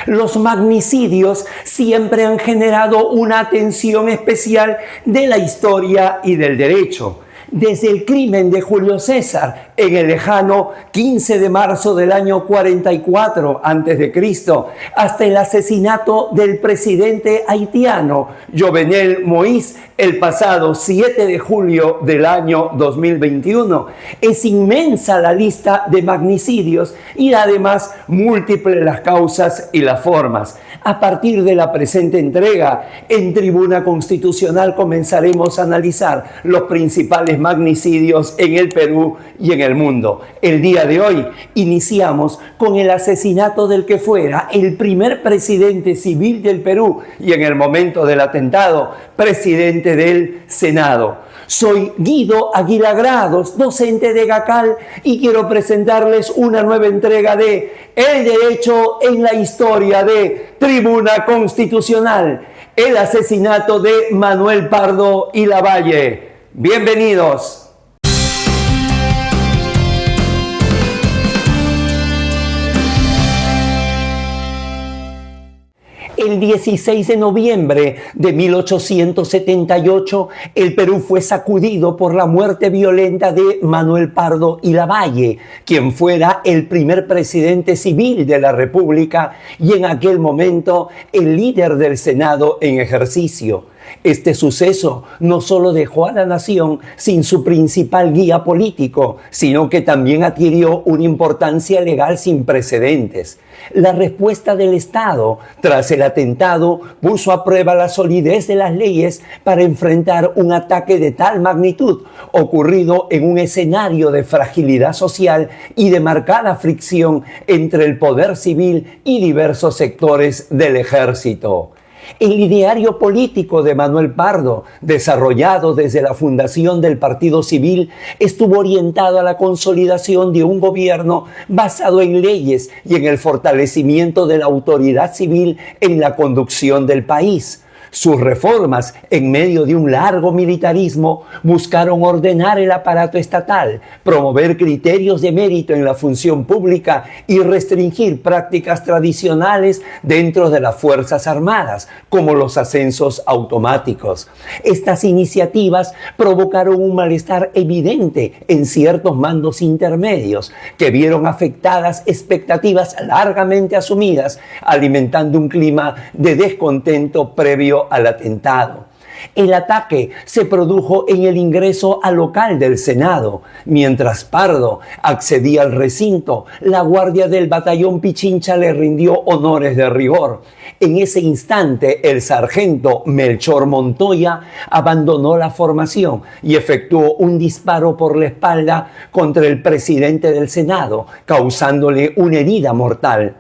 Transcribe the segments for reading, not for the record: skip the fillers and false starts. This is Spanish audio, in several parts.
Los magnicidios siempre han generado una atención especial de la historia y del derecho. Desde el crimen de Julio César en el lejano 15 de marzo del año 44 a.C., hasta el asesinato del presidente haitiano Jovenel Moïse el pasado 7 de julio del año 2021. Es inmensa la lista de magnicidios y además múltiples las causas y las formas. A partir de la presente entrega, en Tribuna Constitucional comenzaremos a analizar los principales magnicidios en el Perú y en el mundo. El día de hoy iniciamos con el asesinato del que fuera el primer presidente civil del Perú y en el momento del atentado, presidente del Senado. Soy Guido Aguilar Grados, docente de GACAL, y quiero presentarles una nueva entrega de El Derecho en la Historia de Tribuna Constitucional, el asesinato de Manuel Pardo y Lavalle. Bienvenidos. El 16 de noviembre de 1878, el Perú fue sacudido por la muerte violenta de Manuel Pardo y Lavalle, quien fuera el primer presidente civil de la República y en aquel momento el líder del Senado en ejercicio. Este suceso no solo dejó a la nación sin su principal guía político, sino que también adquirió una importancia legal sin precedentes. La respuesta del Estado tras el atentado puso a prueba la solidez de las leyes para enfrentar un ataque de tal magnitud, ocurrido en un escenario de fragilidad social y de marcada fricción entre el poder civil y diversos sectores del ejército. El ideario político de Manuel Pardo, desarrollado desde la fundación del Partido Civil, estuvo orientado a la consolidación de un gobierno basado en leyes y en el fortalecimiento de la autoridad civil en la conducción del país. Sus reformas, en medio de un largo militarismo, buscaron ordenar el aparato estatal, promover criterios de mérito en la función pública y restringir prácticas tradicionales dentro de las Fuerzas Armadas, como los ascensos automáticos. Estas iniciativas provocaron un malestar evidente en ciertos mandos intermedios, que vieron afectadas expectativas largamente asumidas, alimentando un clima de descontento previo al atentado. El ataque se produjo en el ingreso al local del Senado. Mientras Pardo accedía al recinto, la guardia del batallón Pichincha le rindió honores de rigor. En ese instante, el sargento Melchor Montoya abandonó la formación y efectuó un disparo por la espalda contra el presidente del Senado, causándole una herida mortal.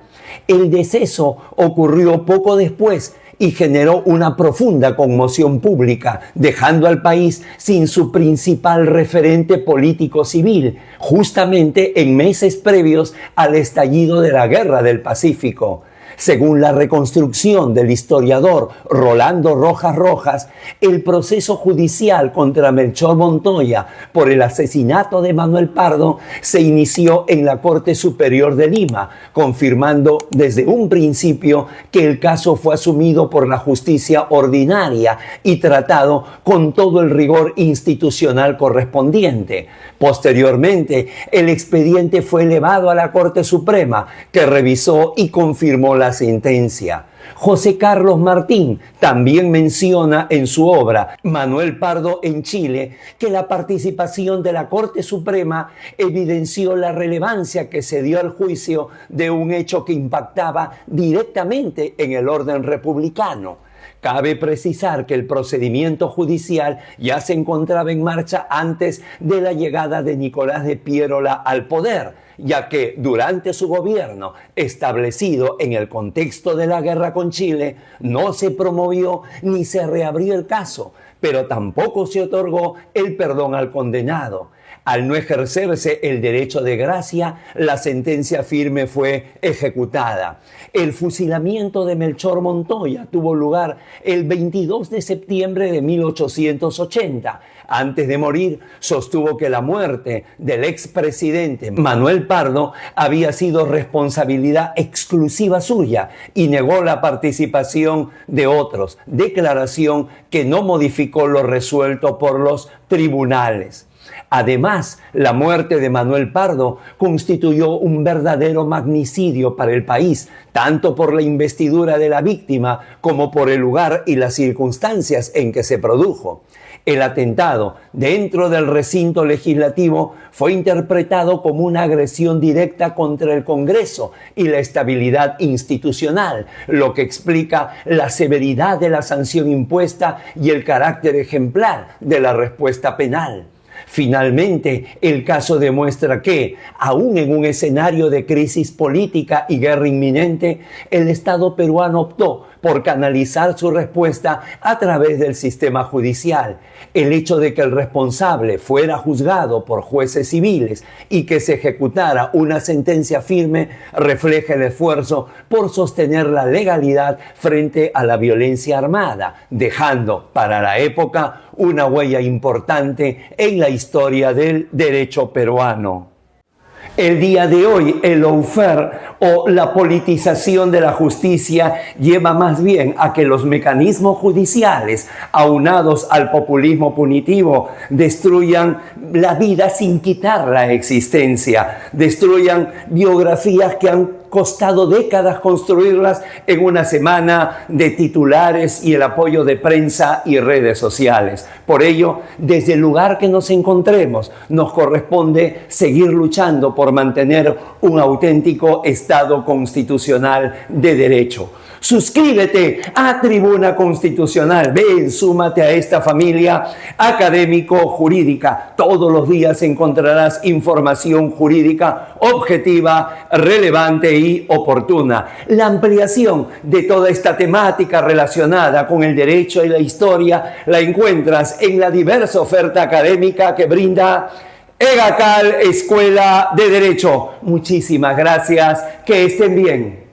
El deceso ocurrió poco después y generó una profunda conmoción pública, dejando al país sin su principal referente político civil, justamente en meses previos al estallido de la Guerra del Pacífico. Según la reconstrucción del historiador Rolando Rojas Rojas, el proceso judicial contra Melchor Montoya por el asesinato de Manuel Pardo se inició en la Corte Superior de Lima, confirmando desde un principio que el caso fue asumido por la justicia ordinaria y tratado con todo el rigor institucional correspondiente. Posteriormente, el expediente fue elevado a la Corte Suprema, que revisó y confirmó la sentencia. José Carlos Martín también menciona en su obra Manuel Pardo en Chile que la participación de la Corte Suprema evidenció la relevancia que se dio al juicio de un hecho que impactaba directamente en el orden republicano. Cabe precisar que el procedimiento judicial ya se encontraba en marcha antes de la llegada de Nicolás de Piérola al poder, ya que durante su gobierno, establecido en el contexto de la guerra con Chile, no se promovió ni se reabrió el caso, pero tampoco se otorgó el perdón al condenado. Al no ejercerse el derecho de gracia, la sentencia firme fue ejecutada. El fusilamiento de Melchor Montoya tuvo lugar el 22 de septiembre de 1880. Antes de morir, sostuvo que la muerte del expresidente Manuel Pardo había sido responsabilidad exclusiva suya y negó la participación de otros, declaración que no modificó lo resuelto por los tribunales. Además, la muerte de Manuel Pardo constituyó un verdadero magnicidio para el país, tanto por la investidura de la víctima como por el lugar y las circunstancias en que se produjo. El atentado dentro del recinto legislativo fue interpretado como una agresión directa contra el Congreso y la estabilidad institucional, lo que explica la severidad de la sanción impuesta y el carácter ejemplar de la respuesta penal. Finalmente, el caso demuestra que, aún en un escenario de crisis política y guerra inminente, el Estado peruano optó por canalizar su respuesta a través del sistema judicial. El hecho de que el responsable fuera juzgado por jueces civiles y que se ejecutara una sentencia firme refleja el esfuerzo por sostener la legalidad frente a la violencia armada, dejando para la época una huella importante en la historia del derecho peruano. El día de hoy, el lawfare o la politización de la justicia lleva más bien a que los mecanismos judiciales, aunados al populismo punitivo, destruyan la vida sin quitar la existencia, destruyan biografías que han costado décadas construirlas en una semana de titulares y el apoyo de prensa y redes sociales. Por ello, desde el lugar que nos encontremos, nos corresponde seguir luchando por mantener un auténtico Estado constitucional de derecho. Suscríbete a Tribuna Constitucional. Ven, súmate a esta familia académico-jurídica. Todos los días encontrarás información jurídica objetiva, relevante y oportuna. La ampliación de toda esta temática relacionada con el derecho y la historia la encuentras en la diversa oferta académica que brinda EGACAL Escuela de Derecho. Muchísimas gracias. Que estén bien.